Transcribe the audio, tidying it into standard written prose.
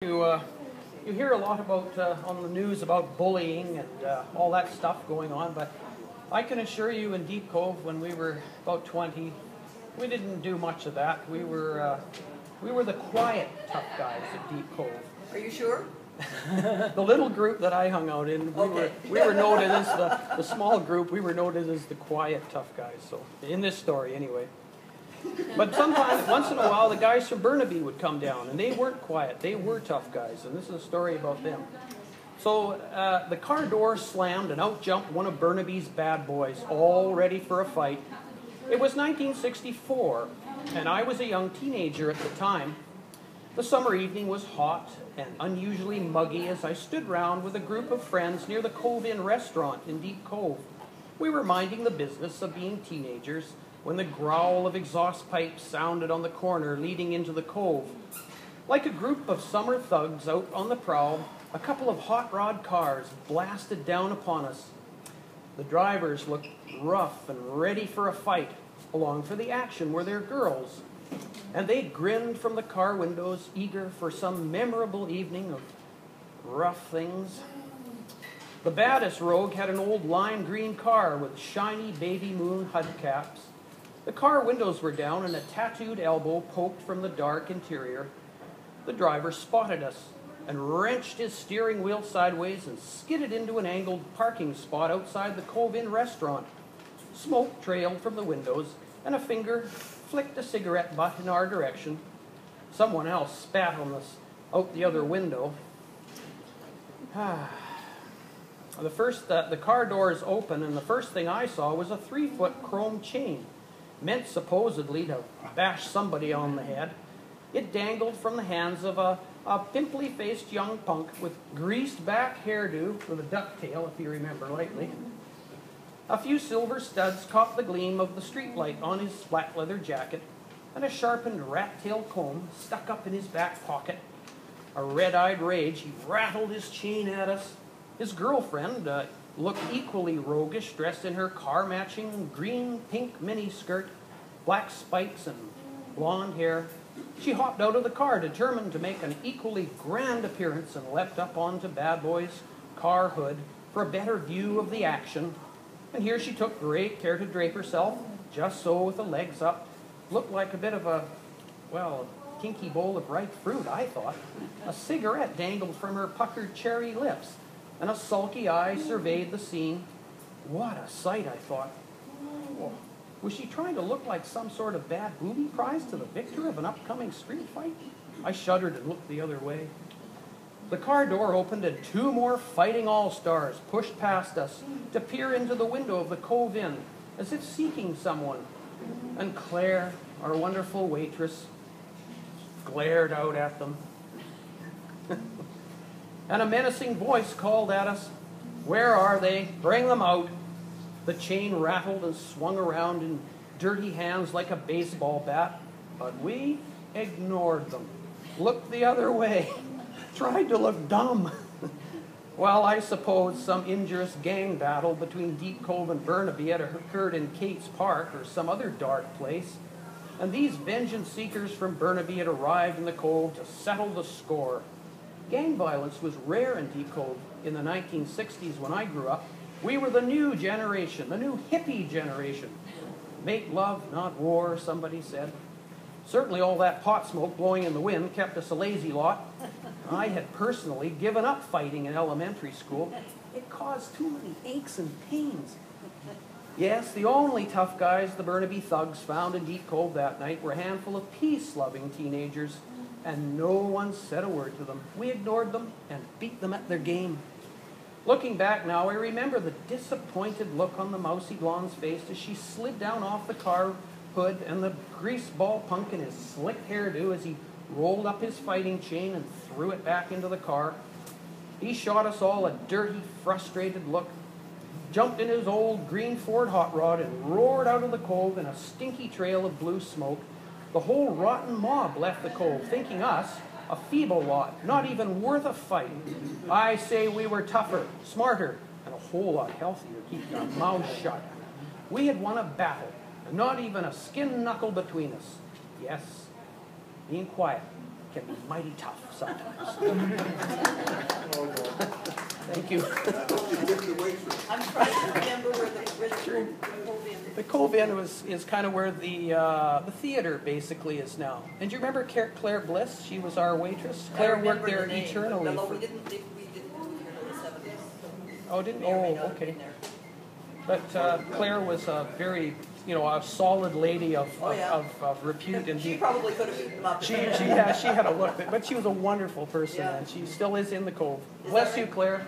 You hear a lot about on the news about bullying and all that stuff going on, but I can assure you in Deep Cove when we were about 20, we didn't do much of that. We were the quiet tough guys at Deep Cove. Are you sure? The little group that I hung out in, we were noted as the small group. We were noted as the quiet tough guys. So in this story, anyway. But sometimes, once in a while, the guys from Burnaby would come down, and they weren't quiet. They were tough guys, and this is a story about them. So the car door slammed, and out jumped one of Burnaby's bad boys, all ready for a fight. It was 1964, and I was a young teenager at the time. The summer evening was hot and unusually muggy as I stood round with a group of friends near the Cove Inn restaurant in Deep Cove. We were minding the business of being teenagers when the growl of exhaust pipes sounded on the corner leading into the cove. Like a group of summer thugs out on the prowl, a couple of hot rod cars blasted down upon us. The drivers looked rough and ready for a fight. Along for the action were their girls, and they grinned from the car windows, eager for some memorable evening of rough things. The baddest rogue had an old lime green car with shiny baby moon hubcaps. The car windows were down and a tattooed elbow poked from the dark interior. The driver spotted us and wrenched his steering wheel sideways and skidded into an angled parking spot outside the Cove Inn restaurant. Smoke trailed from the windows and a finger flicked a cigarette butt in our direction. Someone else spat on us out the other window. The car doors open, and the first thing I saw was a 3-foot chrome chain, meant supposedly to bash somebody on the head. It dangled from the hands of a pimply-faced young punk with greased-back hairdo with a ducktail, if you remember rightly. A few silver studs caught the gleam of the streetlight on his black leather jacket, and a sharpened rat-tail comb stuck up in his back pocket. A red-eyed rage, he rattled his chain at us. His girlfriend looked equally roguish, dressed in her car-matching green-pink miniskirt, black spikes, and blonde hair. She hopped out of the car, determined to make an equally grand appearance, and leapt up onto Bad Boy's car hood for a better view of the action. And here she took great care to drape herself, just so, with the legs up. Looked like a bit of a kinky bowl of ripe fruit, I thought. A cigarette dangled from her puckered cherry lips, and a sulky eye surveyed the scene. What a sight, I thought. Oh, was she trying to look like some sort of bad booby prize to the victor of an upcoming street fight? I shuddered and looked the other way. The car door opened and 2 more fighting all-stars pushed past us to peer into the window of the Cove Inn, as if seeking someone. And Claire, our wonderful waitress, glared out at them. And a menacing voice called at us, "Where are they? Bring them out." The chain rattled and swung around in dirty hands like a baseball bat, but we ignored them, looked the other way, tried to look dumb. Well, I suppose some injurious gang battle between Deep Cove and Burnaby had occurred in Kate's Park or some other dark place, and these vengeance seekers from Burnaby had arrived in the Cove to settle the score. Gang violence was rare in Deep Cove in the 1960s when I grew up. We were the new generation, the new hippie generation. Make love, not war, somebody said. Certainly all that pot smoke blowing in the wind kept us a lazy lot. I had personally given up fighting in elementary school. It caused too many aches and pains. Yes, the only tough guys the Burnaby thugs found in Deep Cove that night were a handful of peace-loving teenagers, and no one said a word to them. We ignored them and beat them at their game. Looking back now, I remember the disappointed look on the mousy blonde's face as she slid down off the car hood, and the greaseball punk in his slick hairdo as he rolled up his fighting chain and threw it back into the car. He shot us all a dirty, frustrated look, jumped in his old green Ford hot rod, and roared out of the Cove in a stinky trail of blue smoke. The whole rotten mob left the Cove, thinking us a feeble lot, not even worth a fight. I say we were tougher, smarter, and a whole lot healthier, keeping our mouths shut. We had won a battle, and not even a skin knuckle between us. Yes, being quiet can be mighty tough sometimes. Thank you. I'm trying to remember where the Cove Inn. The Cove Inn is kind of where the theater basically is now. And do you remember Claire Bliss? She was our waitress. Claire worked there eternally. Although we didn't live here in the 70s. Oh, didn't? May or may Oh, not have okay. been there. But Claire was a very, a solid lady of repute. And She probably could have beaten them up. she had a look, but she was a wonderful person, Yeah. and she still is in the Cove. Is Bless that you, right? Claire.